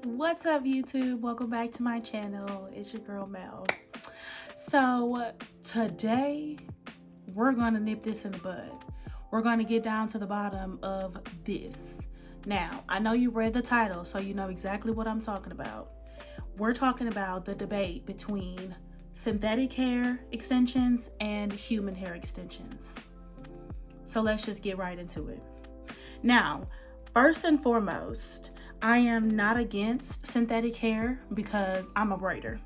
What's up, YouTube? Welcome back to my channel. It's your girl Mel. So today we're gonna nip this in the bud. We're gonna get down to the bottom of this. Now, I know you read the title, so you know exactly what I'm talking about. We're talking about the debate between synthetic hair extensions and human hair extensions. So let's just get right into it. Now, first and foremost, I am not against synthetic hair because I'm a braider.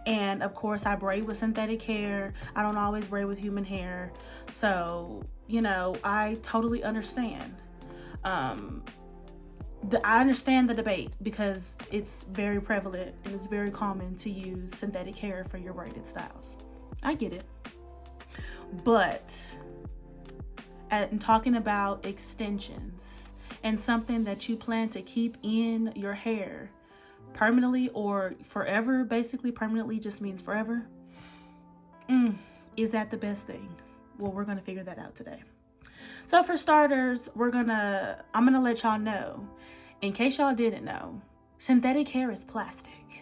And of course, I braid with synthetic hair. I don't always braid with human hair. So, I totally understand. I understand the debate because it's very prevalent and it's very common to use synthetic hair for your braided styles. I get it. But in talking about extensions and something that you plan to keep in your hair permanently or forever, basically permanently just means forever, is that the best thing? Well, we're gonna figure that out today. So for starters, I'm gonna let y'all know, in case y'all didn't know, synthetic hair is plastic.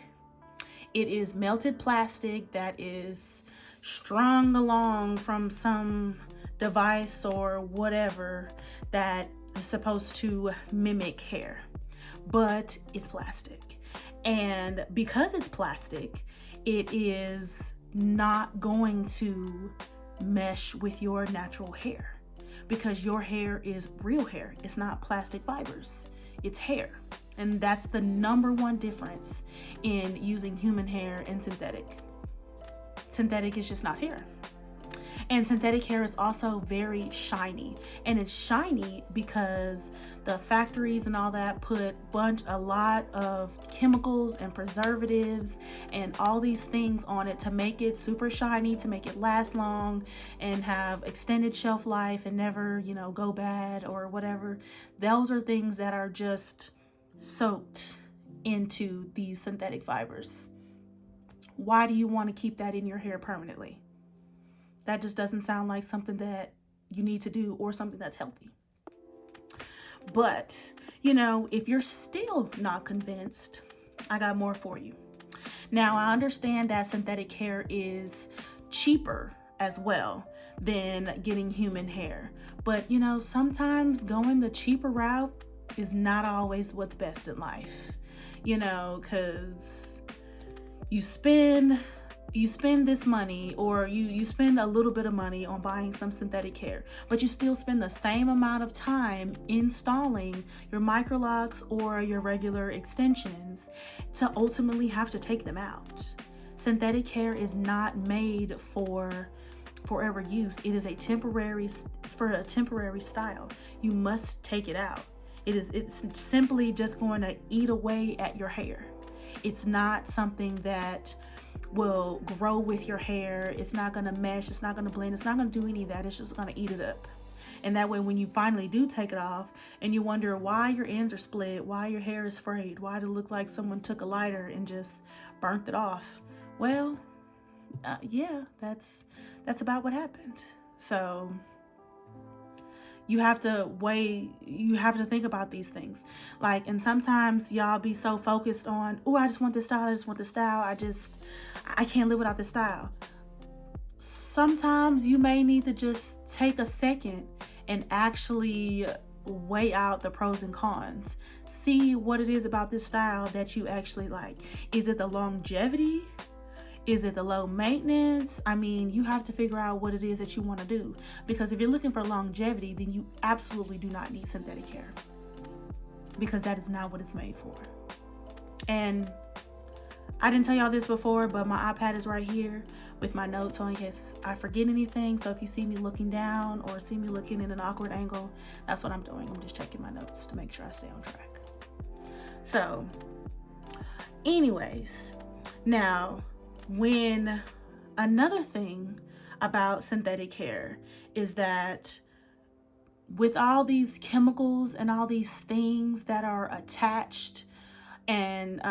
It is melted plastic that is strung along from some device or whatever that is supposed to mimic hair, but it's plastic. And because it's plastic, it is not going to mesh with your natural hair because your hair is real hair. It's not plastic fibers, it's hair. And that's the number one difference in using human hair and synthetic. Synthetic is just not hair. And synthetic hair is also very shiny. And it's shiny because the factories and all that put a lot of chemicals and preservatives and all these things on it to make it super shiny, to make it last long and have extended shelf life and never, go bad or whatever. Those are things that are just soaked into these synthetic fibers. Why do you want to keep that in your hair permanently? That just doesn't sound like something that you need to do or something that's healthy. But, if you're still not convinced, I got more for you. Now, I understand that synthetic hair is cheaper as well than getting human hair. But, sometimes going the cheaper route is not always what's best in life. Because you spend this money, or you spend a little bit of money on buying some synthetic hair, but you still spend the same amount of time installing your microlocs or your regular extensions to ultimately have to take them out. Synthetic hair is not made for forever use. It is it's for a temporary style. You must take it out. It's simply just going to eat away at your hair. It's not something that will grow with your hair. It's not going to mesh. It's not going to blend. It's not going to do any of that. It's just going to eat it up. And that way, when you finally do take it off and you wonder why your ends are split, why your hair is frayed, why does it look like someone took a lighter and just burnt it off? Well, yeah, that's about what happened. So you have to think about these things. And sometimes y'all be so focused on, I just want this style. I can't live without this style. Sometimes you may need to just take a second and actually weigh out the pros and cons. See what it is about this style that you actually like. Is it the longevity? Is it the low maintenance? You have to figure out what it is that you want to do. Because if you're looking for longevity, then you absolutely do not need synthetic hair. Because that is not what it's made for. And I didn't tell y'all this before, but my iPad is right here with my notes on in case I forget anything. So if you see me looking down or see me looking in an awkward angle, that's what I'm doing. I'm just checking my notes to make sure I stay on track. So, anyways, now, when another thing about synthetic hair is that with all these chemicals and all these things that are attached and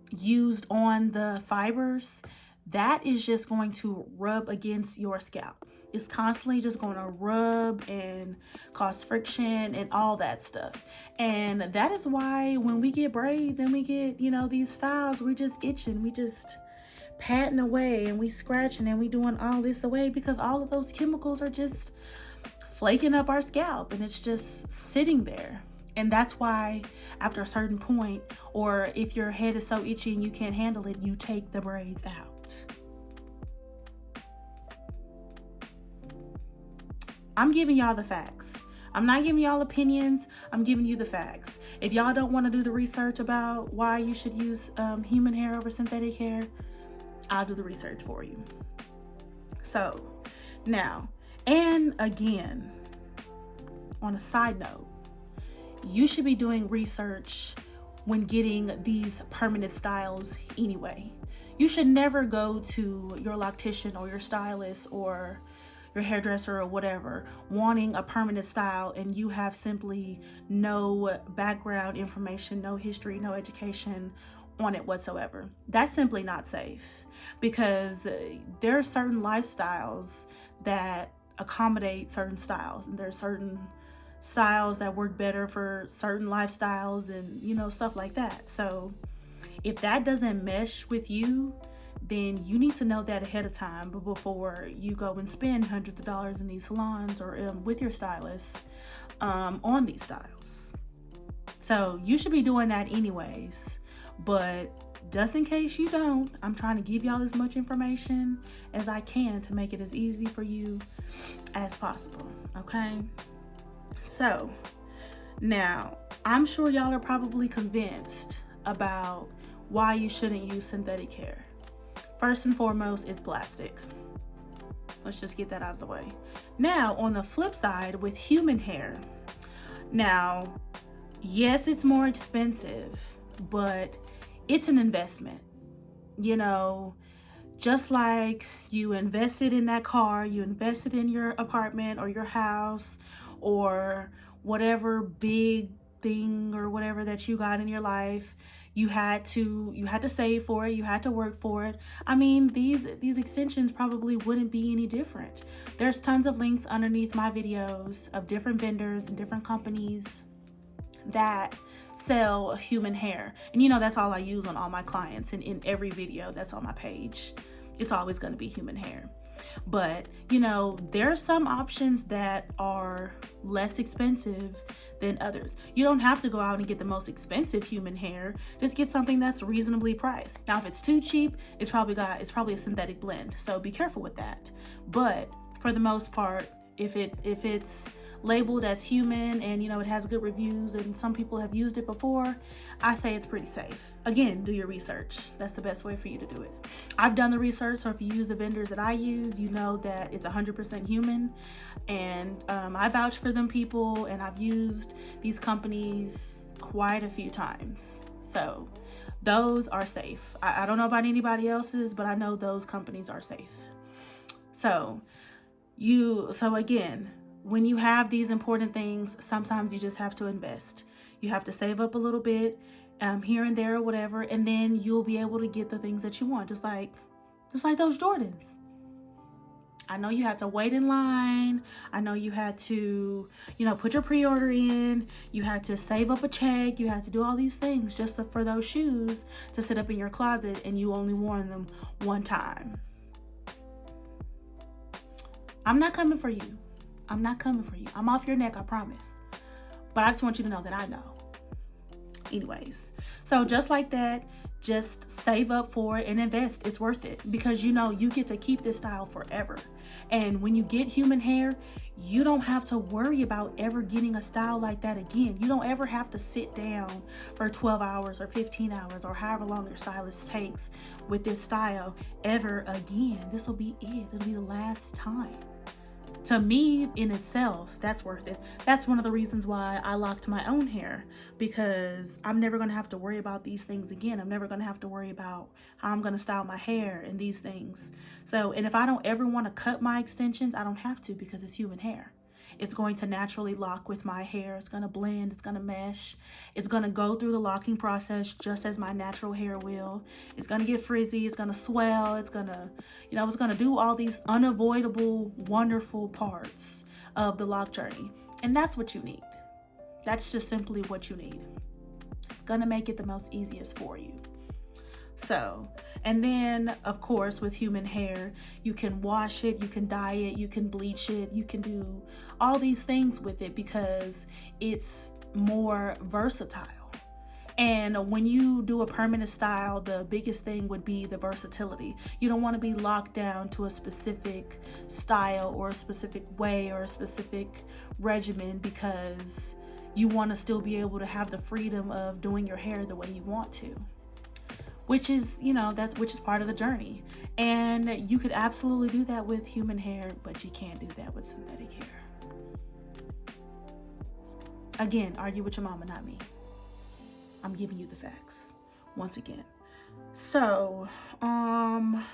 used on the fibers, that is just going to rub against your scalp. It's constantly just going to rub and cause friction and all that stuff. And that is why when we get braids and we get, you know, these styles, we're just itching. We just patting away and we scratching and we doing all this away, because all of those chemicals are just flaking up our scalp and it's just sitting there. And that's why after a certain point, or if your head is so itchy and you can't handle it, you take the braids out. I'm giving y'all the facts. I'm not giving y'all opinions. I'm giving you the facts. If y'all don't want to do the research about why you should use human hair over synthetic hair, I'll do the research for you. So now, and again, on a side note, you should be doing research when getting these permanent styles anyway. You should never go to your loctician or your stylist or your hairdresser or whatever wanting a permanent style and you have simply no background information, no history, no education on it whatsoever. That's simply not safe, because there are certain lifestyles that accommodate certain styles, and there are certain styles that work better for certain lifestyles and, you know, stuff like that. So if that doesn't mesh with you, then you need to know that ahead of time before you go and spend hundreds of dollars in these salons or with your stylist on these styles. So you should be doing that anyways. But just in case you don't, I'm trying to give y'all as much information as I can to make it as easy for you as possible, okay? So now, I'm sure y'all are probably convinced about why you shouldn't use synthetic hair. First and foremost, it's plastic. Let's just get that out of the way. Now, on the flip side, with human hair, now, yes, it's more expensive, but it's an investment. You know, just like you invested in that car, you invested in your apartment or your house or whatever big thing or whatever that you got in your life, you had to save for it, you had to work for it. I mean, these extensions probably wouldn't be any different. There's tons of links underneath my videos of different vendors and different companies that sell human hair. And you know, that's all I use on all my clients, and in every video that's on my page, it's always going to be human hair. But you know, there are some options that are less expensive than others. You don't have to go out and get the most expensive human hair. Just get something that's reasonably priced. Now, if it's too cheap, it's probably a synthetic blend. So be careful with that. But for the most part, if it's labeled as human and you know it has good reviews and some people have used it before, I say it's pretty safe. Again, do your research. That's the best way for you to do it. I've done the research, so if you use the vendors that I use, you know that it's 100% human, and I vouch for them people, and I've used these companies quite a few times. So those are safe. I don't know about anybody else's, but I know those companies are safe. So again, when you have these important things, sometimes you just have to invest. You have to save up a little bit here and there or whatever, and then you'll be able to get the things that you want, just like those Jordans. I know you had to wait in line. I know you had to, you know, put your pre-order in. You had to save up a check. You had to do all these things just for those shoes to sit up in your closet, and you only wore them one time. I'm not coming for you. I'm not coming for you. I'm off your neck, I promise. But I just want you to know that I know. Anyways, so just like that, just save up for it and invest. It's worth it, because you know you get to keep this style forever. And when you get human hair, you don't have to worry about ever getting a style like that again. You don't ever have to sit down for 12 hours or 15 hours or however long your stylist takes with this style ever again. This will be it. It'll be the last time. To me, in itself, that's worth it. That's one of the reasons why I locked my own hair, because I'm never going to have to worry about these things again. I'm never going to have to worry about how I'm going to style my hair and these things. So, and if I don't ever want to cut my extensions, I don't have to, because it's human hair. It's going to naturally lock with my hair. It's going to blend. It's going to mesh. It's going to go through the locking process just as my natural hair will. It's going to get frizzy. It's going to swell. It's going to, it's going to do all these unavoidable, wonderful parts of the lock journey. And that's what you need. That's just simply what you need. It's going to make it the most easiest for you. So, and then of course with human hair, you can wash it, you can dye it, you can bleach it, you can do all these things with it because it's more versatile. And when you do a permanent style, the biggest thing would be the versatility. You don't want to be locked down to a specific style or a specific way or a specific regimen, because you want to still be able to have the freedom of doing your hair the way you want to. Which is, which is part of the journey. And you could absolutely do that with human hair, but you can't do that with synthetic hair. Again, argue with your mama, not me. I'm giving you the facts once again. So, I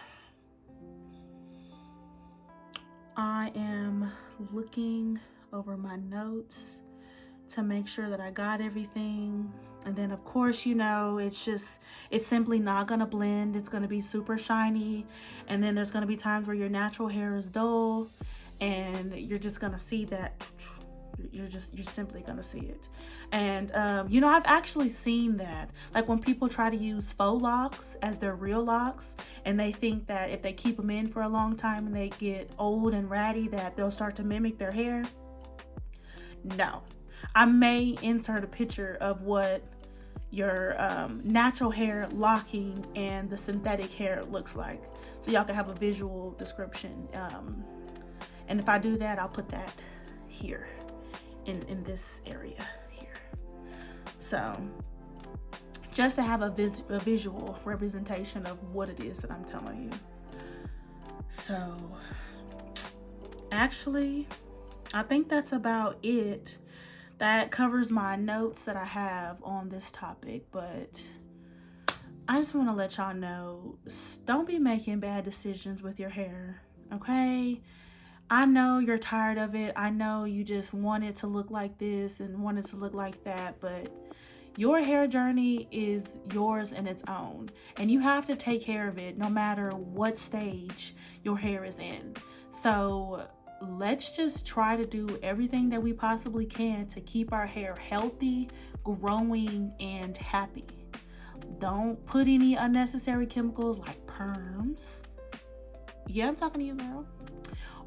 am looking over my notes to make sure that I got everything. And then of course, it's simply not gonna blend. It's gonna be super shiny. And then there's gonna be times where your natural hair is dull and you're just gonna see that. You're simply gonna see it. And I've actually seen that, like when people try to use faux locks as their real locks, and they think that if they keep them in for a long time and they get old and ratty, that they'll start to mimic their hair. No. I may insert a picture of what your natural hair locking and the synthetic hair looks like, so y'all can have a visual description. And if I do that, I'll put that here in this area here. So just to have a visual representation of what it is that I'm telling you. So actually, I think that's about it. That covers my notes that I have on this topic, but I just want to let y'all know, don't be making bad decisions with your hair, okay? I know you're tired of it. I know you just want it to look like this and want it to look like that, but your hair journey is yours and its own, and you have to take care of it no matter what stage your hair is in. So let's just try to do everything that we possibly can to keep our hair healthy, growing, and happy. Don't put any unnecessary chemicals like perms. Yeah, I'm talking to you, girl.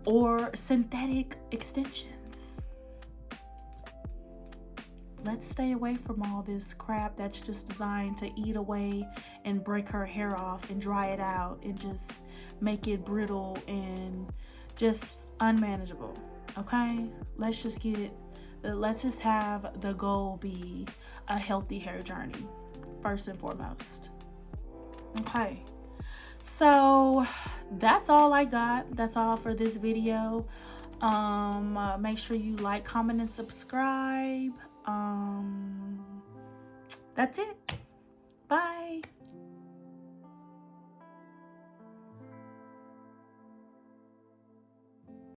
Or synthetic extensions. Let's stay away from all this crap that's just designed to eat away and break her hair off and dry it out and just make it brittle and just unmanageable. Okay, let's just have the goal be a healthy hair journey first and foremost. Okay, so that's all I got. That's all for this video. Make sure you like, comment, and subscribe. That's it. Bye.